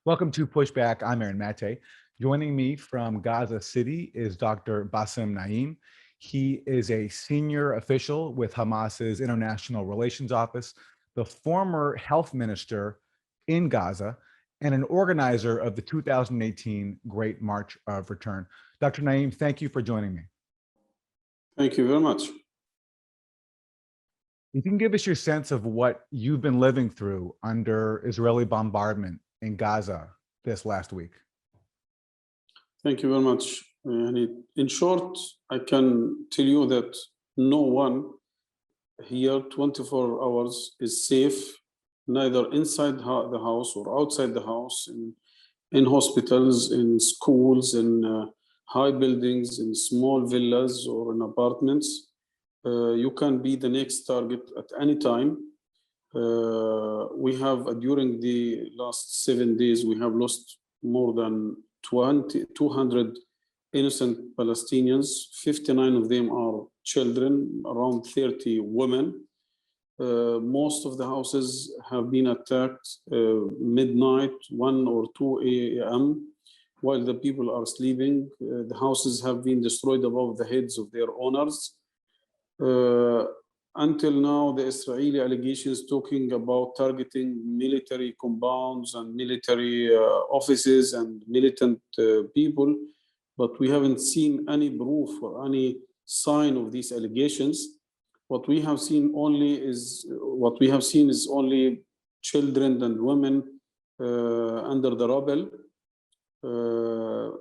Welcome to Pushback. I'm Aaron Maté. Joining me from Gaza City is Dr. Basem Naim. He is a senior official with Hamas's International Relations Office, the former health minister in Gaza, and an organizer of the 2018 Great March of Return. Dr. Naim, thank you for joining me. Thank you very much. You can give us your sense of what you've been living through under Israeli bombardment in Gaza this last week. Thank you very much. In short, I can tell you that no one here 24 hours is safe, neither inside the house or outside the house, in hospitals, in schools, in high buildings, in small villas or in apartments. You can be the next target at any time. We have, during the last 7 days, we have lost more than 200 innocent Palestinians. 59 of them are children, around 30 women. Most of the houses have been attacked midnight, 1 or 2 a.m., while the people are sleeping. The houses have been destroyed above the heads of their owners. Until now, the Israeli allegations talking about targeting military compounds and military offices and militant people, but we haven't seen any proof or any sign of these allegations. What we have seen is only children and women under the rubble.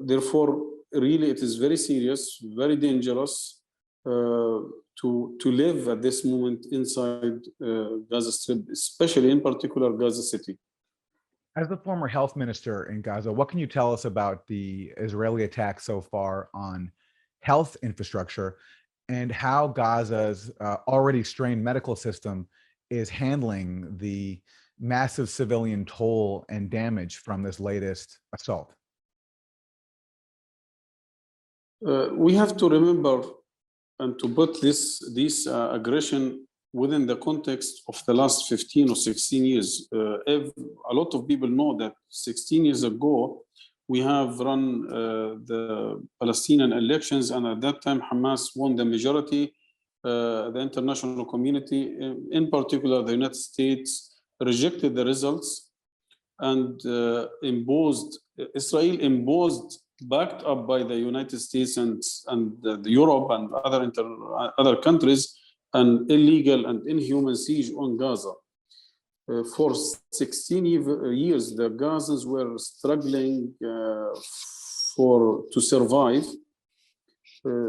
Therefore, really, it is very serious, very dangerous. To live at this moment inside Gaza Strip, especially in particular Gaza City. As the former health minister in Gaza, what can you tell us about the Israeli attack so far on health infrastructure and how Gaza's already strained medical system is handling the massive civilian toll and damage from this latest assault? We have to remember and to put this aggression within the context of the last 15 or 16 years. A lot of people know that 16 years ago, we have run the Palestinian elections, and at that time, Hamas won the majority. The international community, in particular the United States, rejected the results and Israel imposed, backed up by the United States and Europe and other countries, an illegal and inhuman siege on Gaza. For 16 years, the Gazans were struggling to survive,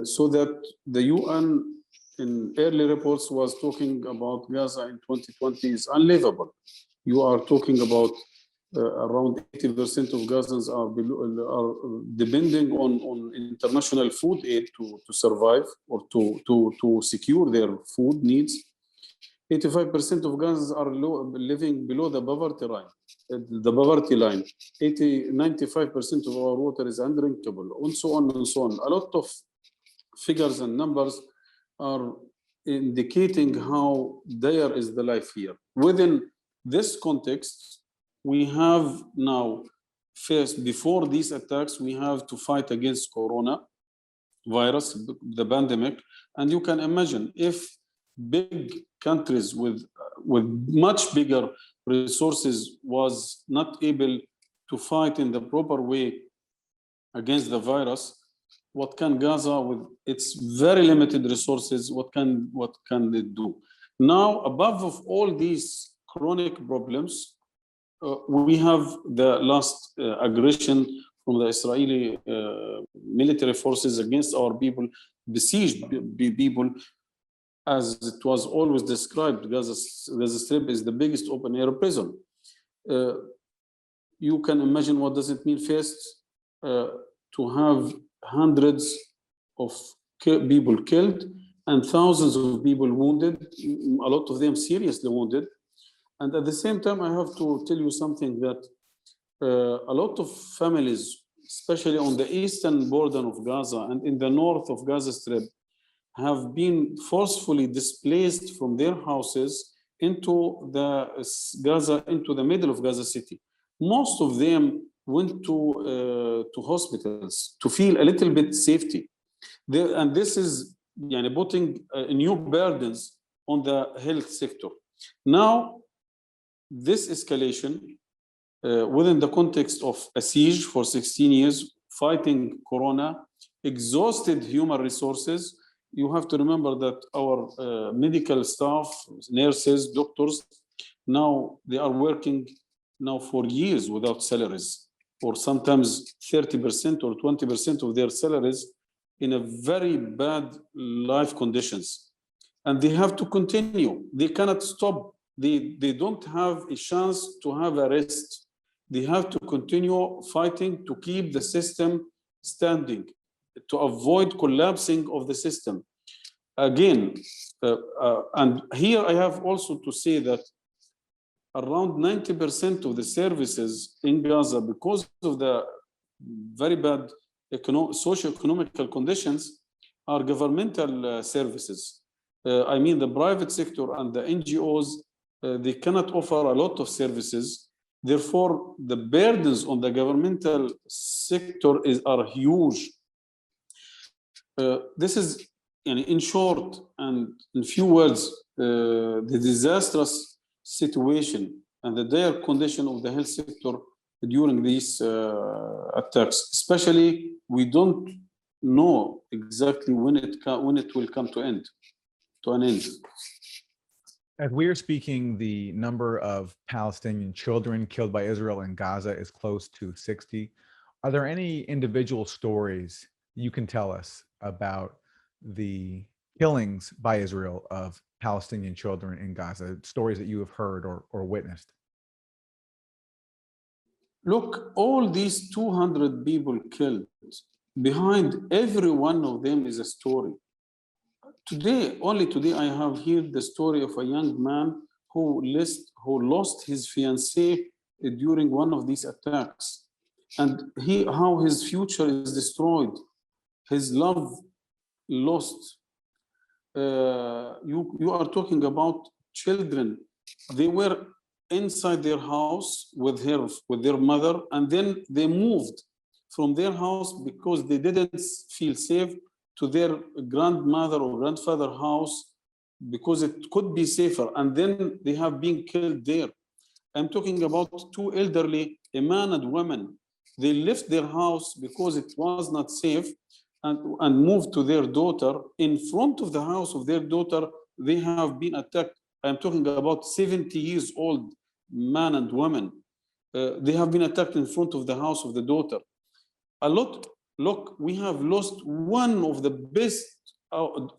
so that the UN in early reports was talking about Gaza in 2020 is unlivable. You are talking about around 80% of Gazans are depending on international food aid to survive or to secure their food needs. 85% of Gazans are living below the poverty line. 95% of our water is undrinkable, and so on and so on. A lot of figures and numbers are indicating how dire is the life here. Within this context, we have now faced, before these attacks, we have to fight against corona virus, the pandemic. And you can imagine if big countries with much bigger resources was not able to fight in the proper way against the virus, what can Gaza, with its very limited resources, what can it do? Now, above all these chronic problems, we have the last aggression from the Israeli military forces against our people, besieged people. As it was always described, Gaza Strip is the biggest open-air prison. You can imagine what does it mean first to have hundreds of people killed and thousands of people wounded, a lot of them seriously wounded. And at the same time, I have to tell you something that a lot of families, especially on the eastern border of Gaza and in the north of Gaza Strip, have been forcefully displaced from their houses into the middle of Gaza City. most of them went to hospitals to feel a little bit safety. And this is putting new burdens on the health sector. Now, this escalation within the context of a siege for 16 years, fighting Corona, exhausted human resources. You have to remember that our medical staff, nurses, doctors, now they are working now for years without salaries, or sometimes 30% or 20% of their salaries in a very bad life conditions. And they have to continue. They cannot stop. They don't have a chance to have a rest. They have to continue fighting to keep the system standing, to avoid collapsing of the system. Again, and here I have also to say that around 90% of the services in Gaza, because of the very bad socio-economical conditions, are governmental services. I mean, the private sector and the NGOs, they cannot offer a lot of services. Therefore, the burdens on the governmental sector are huge. This is, in short and in few words, the disastrous situation and the dire condition of the health sector during these attacks. Especially, we don't know exactly when it will come to an end. As we are speaking, the number of Palestinian children killed by Israel in Gaza is close to 60. Are there any individual stories you can tell us about the killings by Israel of Palestinian children in Gaza, stories that you have heard or witnessed? Look, all these 200 people killed, behind every one of them is a story. Only today, I have heard the story of a young man who lost his fiancée during one of these attacks, and how his future is destroyed, his love lost. You are talking about children. They were inside their house with their mother, and then they moved from their house because they didn't feel safe to their grandmother or grandfather house because it could be safer, and then they have been killed there. I'm talking about two elderly, a man and woman. They left their house because it was not safe and moved to their daughter. In front of the house of their daughter, they have been attacked. I'm talking about 70 years old man and woman. They have been attacked in front of the house of the daughter. Look, we have lost one of the best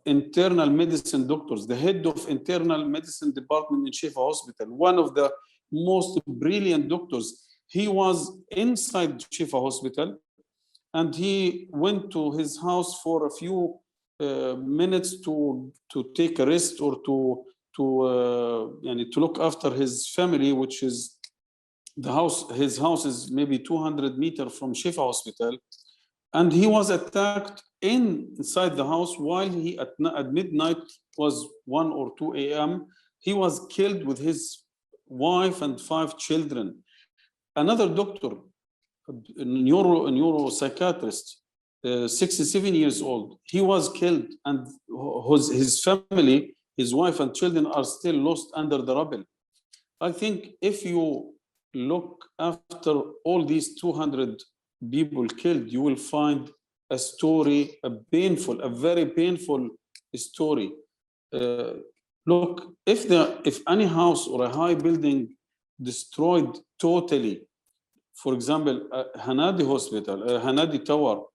internal medicine doctors, the head of internal medicine department in Shifa Hospital, one of the most brilliant doctors. He was inside Shifa Hospital, and he went to his house for a few minutes to take a rest or to look after his family, which is the house. His house is maybe 200 meters from Shifa Hospital. And he was attacked inside the house while he at midnight, was 1 or 2 a.m. He was killed with his wife and 5 children. Another doctor, a neuropsychiatrist, 67 years old, he was killed, and his family, his wife and children are still lost under the rubble. I think if you look after all these 200 people killed, you will find a story, a very painful story. Look, if any house or a high building destroyed totally, for example, Hanadi Hospital, Hanadi Tower,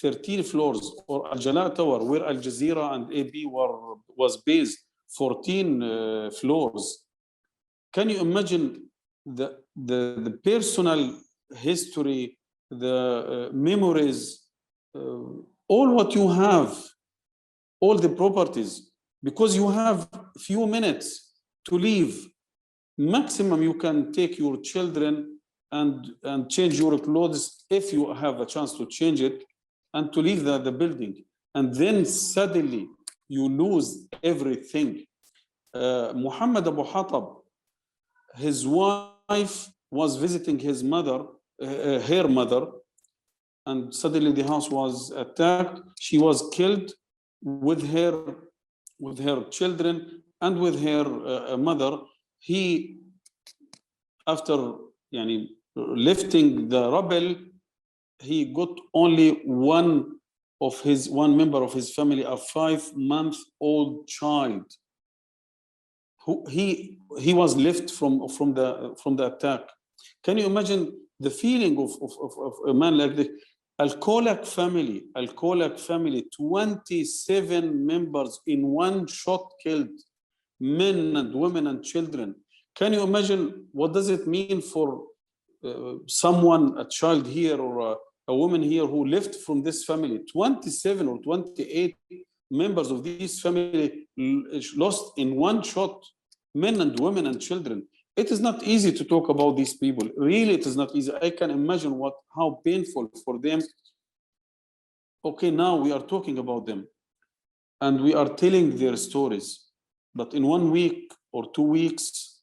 13 floors, or Al Jalaa Tower, where Al Jazeera and AB was based, 14 floors. Can you imagine the personal history, the memories, all what you have, all the properties, because you have few minutes to leave. Maximum you can take your children and change your clothes if you have a chance to change it, and to leave the building. And then suddenly you lose everything. Muhammad Abu Hatab, his wife was visiting his mother, her mother, and suddenly the house was attacked. She was killed with her children and with her mother. He, after lifting the rubble, he got only one member of his family, a 5-month-old child. He was left from the attack. Can you imagine the feeling of a man like this? Al-Kolak family, 27 members in one shot killed, men and women and children. Can you imagine what does it mean for someone, a child here or a woman here who left from this family? 27 or 28 members of this family lost in one shot, men and women and children. It is not easy to talk about these people. Really, it is not easy. I can imagine how painful for them. Okay, now we are talking about them and we are telling their stories. But in 1 week or 2 weeks,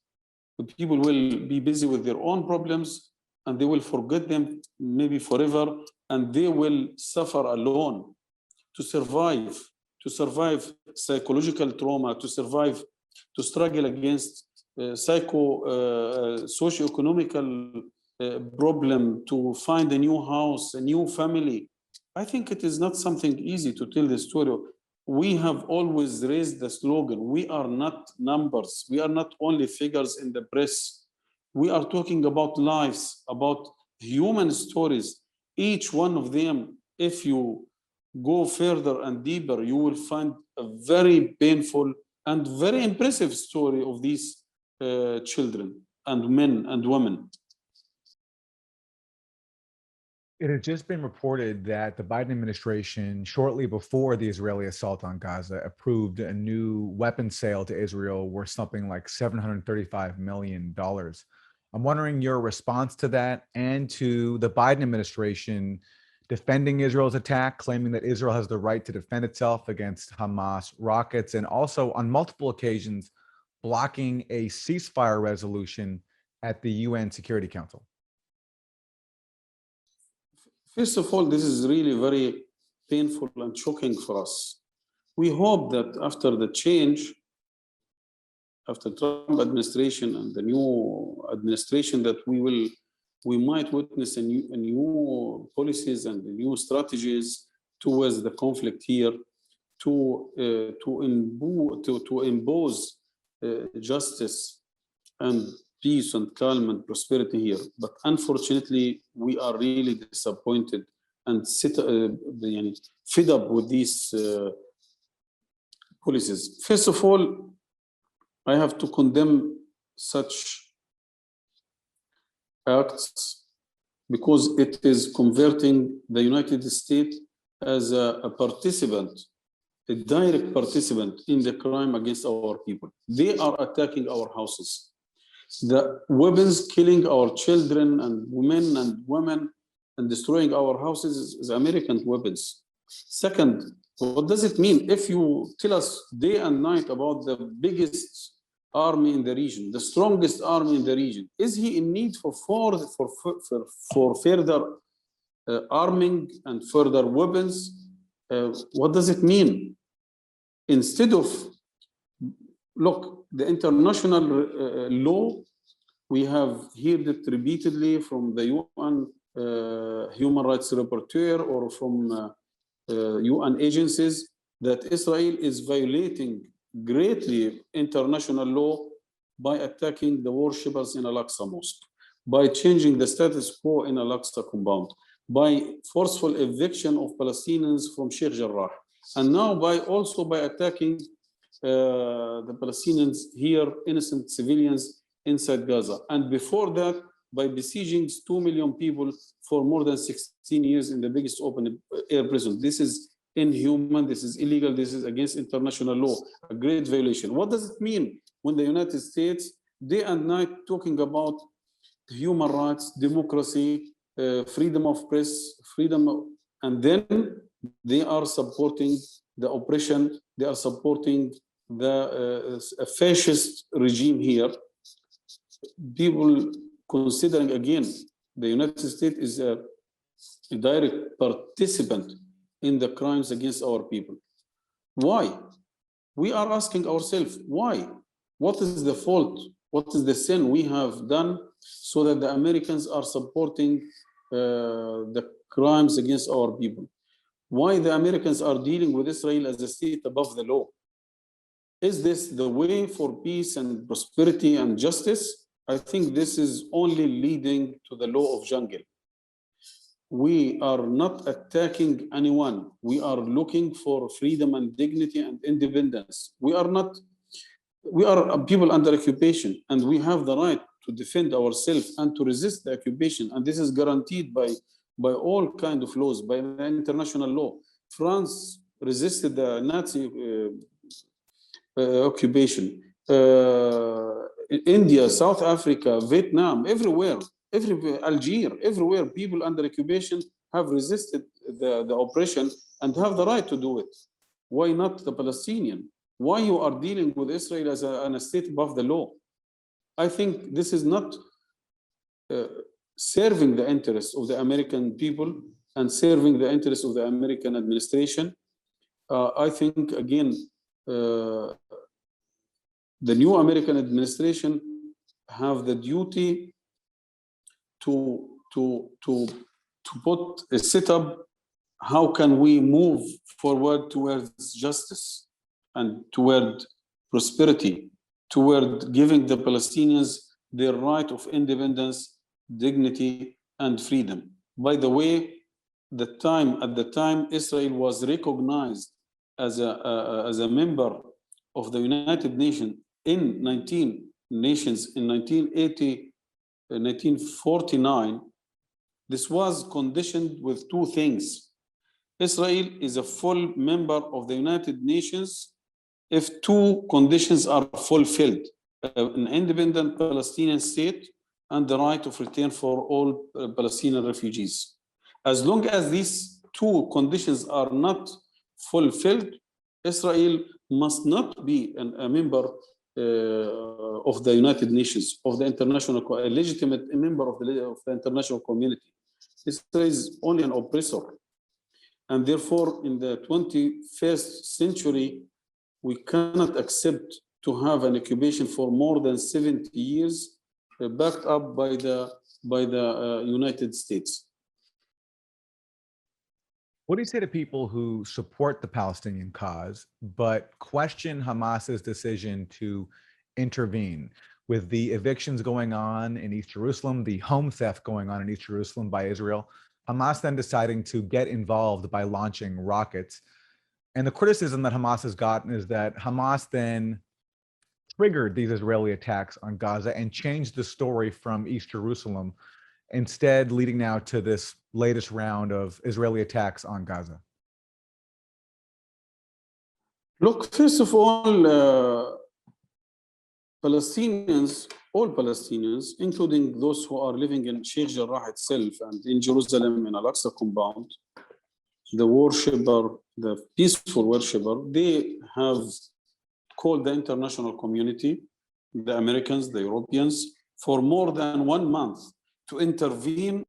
the people will be busy with their own problems and they will forget them maybe forever, and they will suffer alone to survive psychological trauma, to struggle against socio-economical problem, to find a new house, a new family. I think it is not something easy to tell the story. We have always raised the slogan, we are not numbers, we are not only figures in the press. We are talking about lives, about human stories. Each one of them, if you go further and deeper, you will find a very painful and very impressive story of these children and men and women. It has just been reported that the Biden administration, shortly before the Israeli assault on Gaza, approved a new weapon sale to Israel worth something like $735 million. I'm wondering your response to that and to the Biden administration defending Israel's attack, claiming that Israel has the right to defend itself against Hamas rockets, and also on multiple occasions blocking a ceasefire resolution at the UN Security Council. First of all, this is really very painful and shocking for us. We hope that after the change, after Trump administration and the new administration, that we might witness a new policies and new strategies towards the conflict here, to impose justice and peace and calm and prosperity here. But unfortunately, we are really disappointed and fed up with these policies. First of all, I have to condemn such acts because it is converting the United States as a participant, a direct participant in the crime against our people. They are attacking our houses. The weapons killing our children and men and women and destroying our houses is American weapons. Second, what does it mean if you tell us day and night about the biggest army in the region, the strongest army in the region? Is he in need for further arming and further weapons? What does it mean? Instead of, look, the international law, we have heard it repeatedly from the UN Human Rights Rapporteur or from UN agencies that Israel is violating greatly international law by attacking the worshippers in Al-Aqsa Mosque, by changing the status quo in Al-Aqsa compound, by forceful eviction of Palestinians from Sheikh Jarrah, and now also by attacking the Palestinians here, innocent civilians inside Gaza. And before that, by besieging 2 million people for more than 16 years in the biggest open air prison. This is inhuman, this is illegal, this is against international law, a great violation. What does it mean when the United States, day and night, talking about human rights, democracy, freedom of press, and then they are supporting the oppression, they are supporting the fascist regime here? People considering again the United States is a direct participant in the crimes against our people. Why? We are asking ourselves, why? What is the fault? What is the sin we have done so that the Americans are supporting the crimes against our people? Why the Americans are dealing with Israel as a state above the law? Is this the way for peace and prosperity and justice? I think this is only leading to the law of jungle. We are not attacking anyone. We are looking for freedom and dignity and independence. We are people under occupation, and we have the right to defend ourselves and to resist the occupation. And this is guaranteed by all kinds of laws, by the international law. France resisted the Nazi occupation. India, South Africa, Vietnam, everywhere, Algeria, everywhere, people under occupation have resisted the oppression and have the right to do it. Why not the Palestinian? Why you are dealing with Israel as a state above the law? I think this is not serving the interests of the American people and serving the interests of the American administration. I think, again, the new American administration have the duty to put a setup. How can we move forward towards justice and toward prosperity, toward giving the Palestinians their right of independence, dignity, and freedom? By the way, at the time Israel was recognized as a member of the United Nations in 1949, this was conditioned with two things. Israel is a full member of the United Nations if two conditions are fulfilled: an independent Palestinian state and the right of return for all Palestinian refugees. As long as these two conditions are not fulfilled, Israel must not be a member of the United Nations, of the international, a legitimate member of the international community. Israel is only an oppressor. And therefore, in the 21st century, we cannot accept to have an occupation for more than 70 years backed up by the United States. What do you say to people who support the Palestinian cause, but question Hamas's decision to intervene with the evictions going on in East Jerusalem, the home theft going on in East Jerusalem by Israel, Hamas then deciding to get involved by launching rockets? And the criticism that Hamas has gotten is that Hamas then triggered these Israeli attacks on Gaza and changed the story from East Jerusalem, instead leading now to this latest round of Israeli attacks on Gaza. Look, first of all, all Palestinians, including those who are living in Sheikh Jarrah itself and in Jerusalem in Al-Aqsa compound, the peaceful worshipper, they have called the international community, the Americans, the Europeans, for more than 1 month to intervene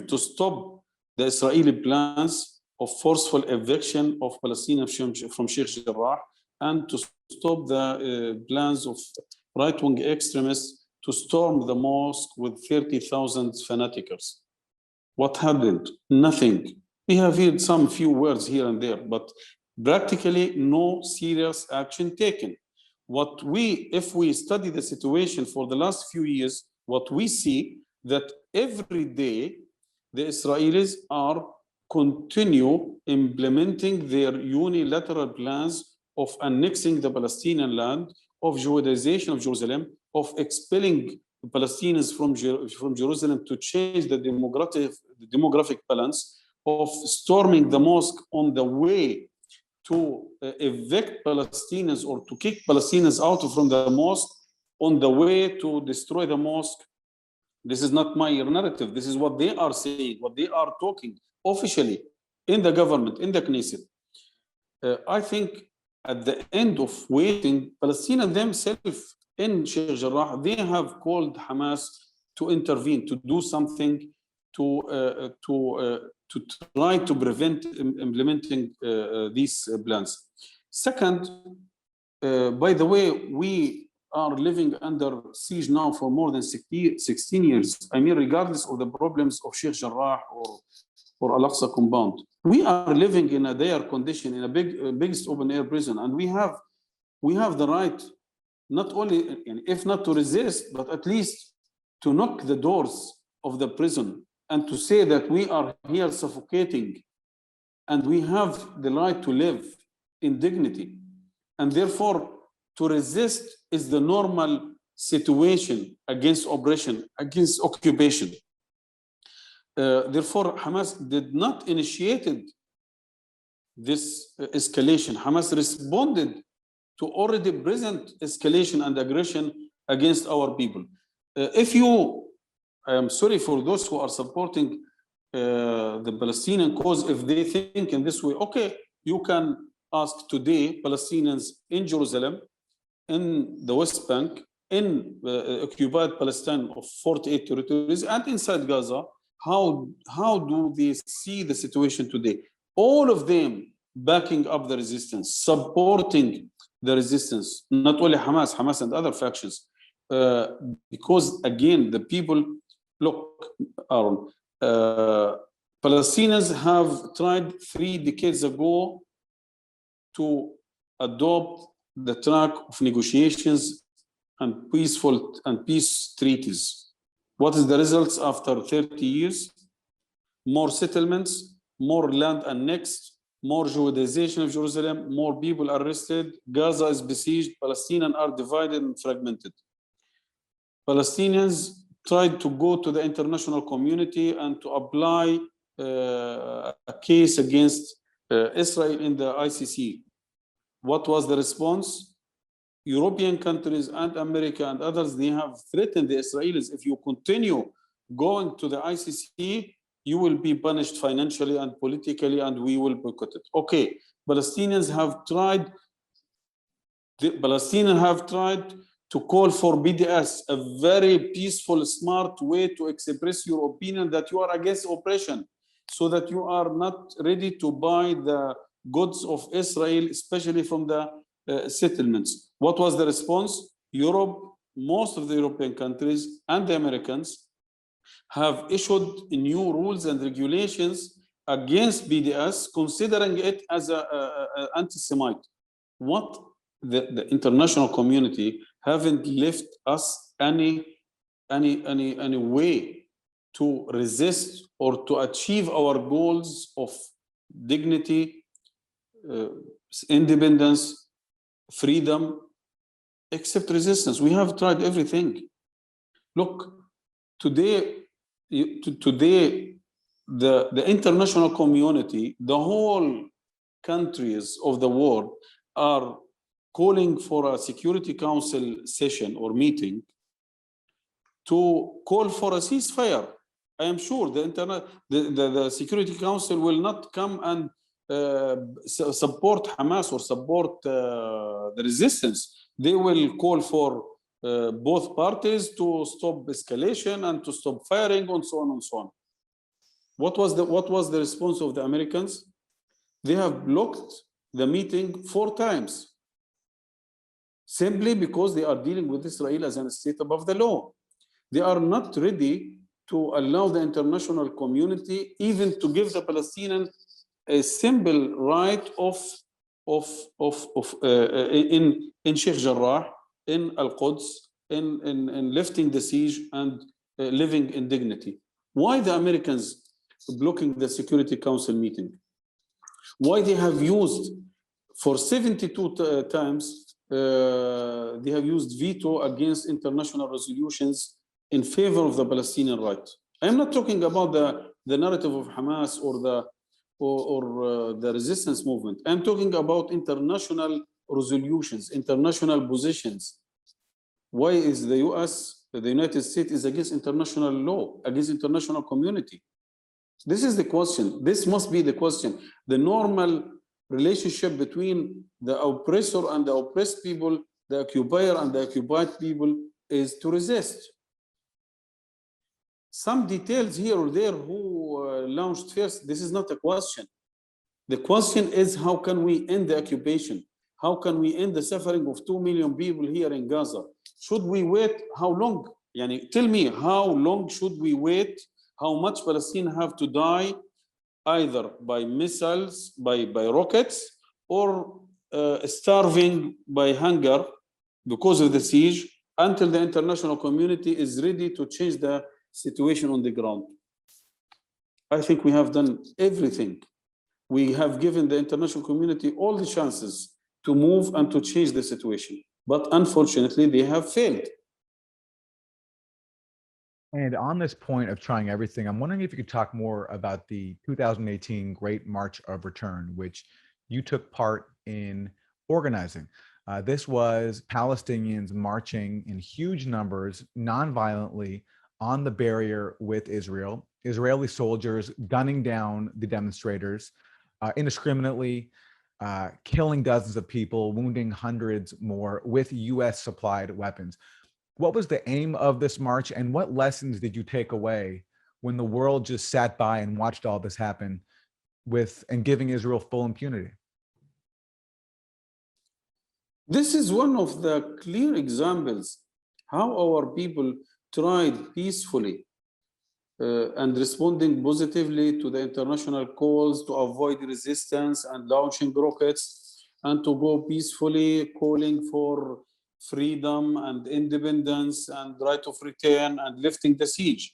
to stop the Israeli plans of forceful eviction of Palestinians from Sheikh Jarrah and to stop the plans of right-wing extremists to storm the mosque with 30,000 fanatics. What happened? Nothing. We have heard some few words here and there, but practically no serious action taken. If we study the situation for the last few years, what we see that every day the Israelis are continue implementing their unilateral plans of annexing the Palestinian land, of Judaization of Jerusalem, of expelling Palestinians from Jerusalem to change the demographic balance, of storming the mosque on the way to evict Palestinians or to kick Palestinians out from the mosque, on the way to destroy the mosque. This is not my narrative. This is what they are saying, what they are talking officially in the government, in the Knesset. I think at the end of waiting, Palestinians themselves in Sheikh Jarrah, they have called Hamas to intervene, to do something to try to prevent implementing these plans. Second, by the way, we are living under siege now for more than 16 years. I mean, regardless of the problems of Sheikh Jarrah or Al-Aqsa compound, we are living in a dire condition in a biggest open air prison, and we have the right not only, if not to resist, but at least to knock the doors of the prison and to say that we are here suffocating and we have the right to live in dignity. And therefore, to resist is the normal situation against oppression, against occupation. Therefore, Hamas did not initiate this escalation. Hamas responded to already present escalation and aggression against our people. I am sorry for those who are supporting the Palestinian cause, if they think in this way, okay, you can ask today Palestinians in Jerusalem, in the West Bank, in occupied Palestine of 48 territories, and inside Gaza, how do they see the situation today? All of them backing up the resistance, supporting the resistance, not only Hamas and other factions, because again, the people, look, Aaron, Palestinians have tried 3 decades ago to adopt the track of negotiations and peace treaties. What is the results after 30 years? More settlements, more land annexed, more Judization of Jerusalem, more people arrested, Gaza is besieged, Palestinians are divided and fragmented. Palestinians tried to go to the international community and to apply a case against Israel in the ICC. What was the response? European countries and America and others, they have threatened the Israelis, if you continue going to the ICC, you will be punished financially and politically, and we will boycott it. Okay, Palestinians have tried to call for BDS, a very peaceful, smart way to express your opinion that you are against oppression, so that you are not ready to buy the goods of Israel, especially from the settlements. What was the response? Europe, most of the European countries and the Americans have issued new rules and regulations against BDS, considering it as an anti-Semite. What the international community haven't left us any way to resist or to achieve our goals of dignity, independence, freedom, except resistance. We have tried everything. Look, today the international community, the whole countries of the world are calling for a Security Council session or meeting to call for a ceasefire. I am sure the Security Council will not come and support Hamas or support the resistance. They will call for both parties to stop escalation and to stop firing and so on and so on. What was the response of the Americans? They have blocked the meeting 4 times, simply because they are dealing with Israel as a state above the law. They are not ready to allow the international community even to give the Palestinians a simple right in Sheikh Jarrah, in Al-Quds, in lifting the siege and living in dignity. Why the Americans blocking the Security Council meeting? Why they have used for 72 times they have used veto against international resolutions in favor of the Palestinian right? I am not talking about the narrative of Hamas or the resistance movement. I'm talking about international resolutions, international positions. Why is the US, the United States, is against international law, against international community? This is the question. This must be the question. The normal relationship between the oppressor and the oppressed people, the occupier and the occupied people, is to resist. some details here or there who launched first. This is not a question. The question is, how can we end the occupation? How can we end the suffering of 2 million people here in Gaza? Should we wait? How long? Yani, tell me, how long should we wait? How much Palestinians have to die, either by missiles, by rockets, or starving by hunger because of the siege, until the international community is ready to change the situation on the ground? I think we have done everything. We have given the international community all the chances to move and to change the situation. But unfortunately, they have failed. And on this point of trying everything, I'm wondering if you could talk more about the 2018 Great March of Return, which you took part in organizing. This was Palestinians marching in huge numbers, non-violently, on the barrier with Israel, Israeli soldiers gunning down the demonstrators indiscriminately, killing dozens of people, wounding hundreds more with US supplied weapons. What was the aim of this march, and what lessons did you take away when the world just sat by and watched all this happen and giving Israel full impunity? This is one of the clear examples how our people tried peacefully and responding positively to the international calls to avoid resistance and launching rockets, and to go peacefully calling for freedom and independence and right of return and lifting the siege.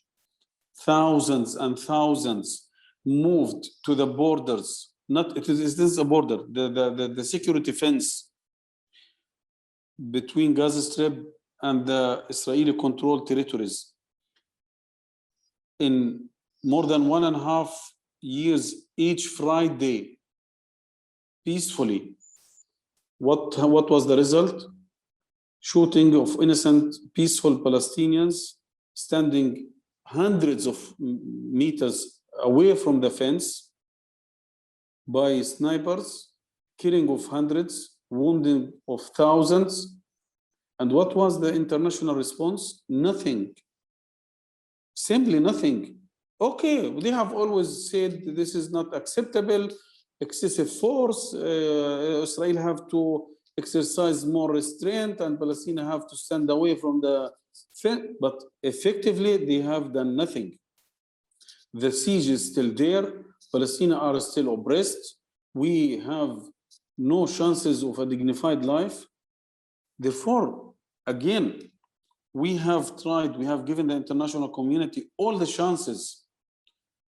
Thousands and thousands moved to the borders. This is a border, the security fence between Gaza Strip and the Israeli controlled territories. In more than 1.5 years, each Friday, peacefully. What was the result? Shooting of innocent, peaceful Palestinians standing hundreds of meters away from the fence by snipers, killing of hundreds, wounding of thousands. And what was the international response? Nothing. Simply nothing. Okay, they have always said this is not acceptable, excessive force, Israel have to exercise more restraint and Palestinians have to stand away from the fence, but effectively they have done nothing. The siege is still there, Palestinians are still oppressed, we have no chances of a dignified life. Therefore, again, we have tried, we have given the international community all the chances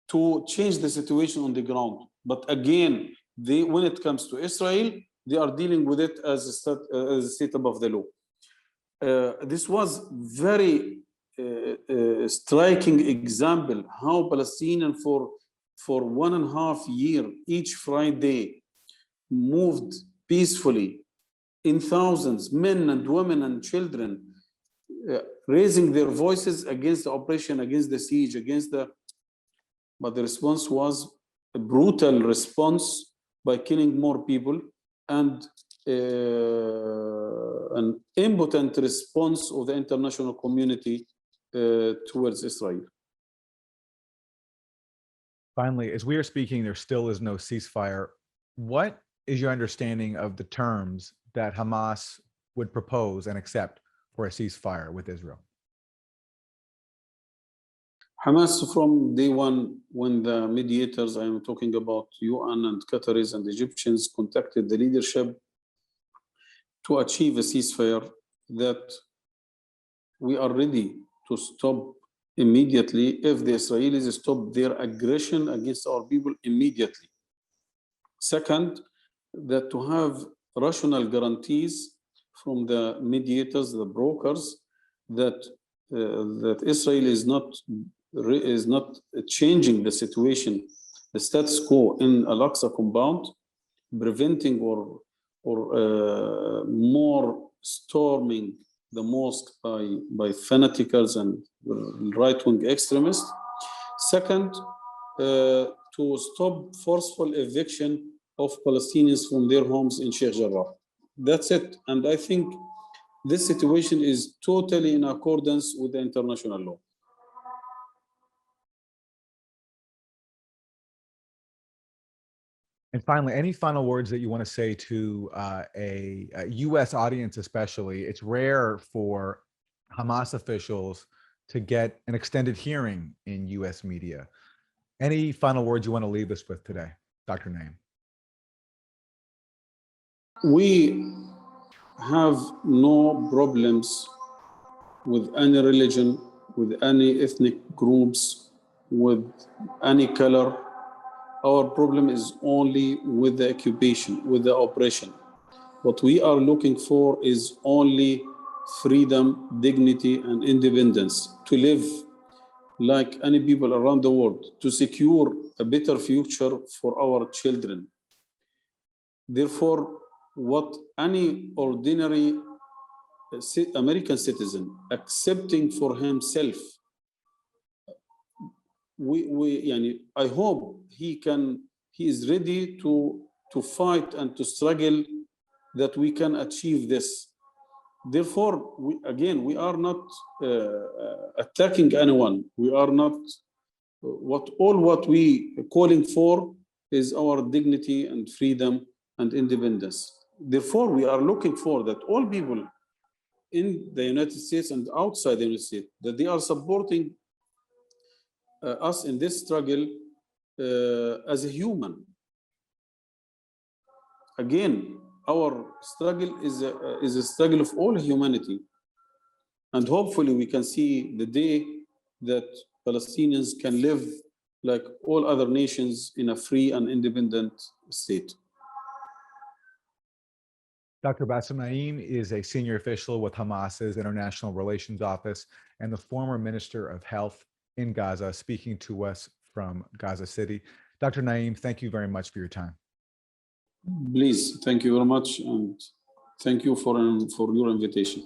to change the situation on the ground. But again, when it comes to Israel, they are dealing with it as a state above the law. This was very striking example how Palestinians for 1.5 years, each Friday, moved peacefully in thousands, men and women and children, raising their voices against the oppression, against the siege, but the response was a brutal response by killing more people, and an impotent response of the international community towards Israel. Finally, as we are speaking, there still is no ceasefire. What is your understanding of the terms that Hamas would propose and accept for a ceasefire with Israel? Hamas, from day one, when the mediators, I am talking about UN and Qataris and Egyptians, contacted the leadership to achieve a ceasefire, that we are ready to stop immediately if the Israelis stop their aggression against our people immediately. Second, that to have rational guarantees from the mediators, the brokers, that Israel is not changing the situation, the status quo in Al-Aqsa compound, preventing or more storming the mosque by fanaticals and right-wing extremists. Second, to stop forceful eviction of Palestinians from their homes in Sheikh Jarrah. That's it. And I think this situation is totally in accordance with the international law. And finally, any final words that you want to say to a U.S. audience, especially? It's rare for Hamas officials to get an extended hearing in U.S. media. Any final words you want to leave us with today, Dr. Naim? We have no problems with any religion, with any ethnic groups, with any color. Our problem is only with the occupation, with the oppression. What we are looking for is only freedom, dignity, and independence to live like any people around the world, to secure a better future for our children. Therefore, what any ordinary American citizen accepting for himself, I hope he is ready to fight and to struggle that we can achieve this. Therefore, we are not attacking anyone. We are not, what we calling for is our dignity and freedom and independence. Therefore, we are looking for that all people in the United States and outside the United States, that they are supporting us in this struggle as a human. Again, our struggle is a struggle of all humanity. And hopefully we can see the day that Palestinians can live like all other nations in a free and independent state. Dr. Basem Naim is a senior official with Hamas's International Relations Office and the former Minister of Health in Gaza, speaking to us from Gaza City. Dr. Naim, thank you very much for your time. Please, thank you very much, and thank you for your invitation.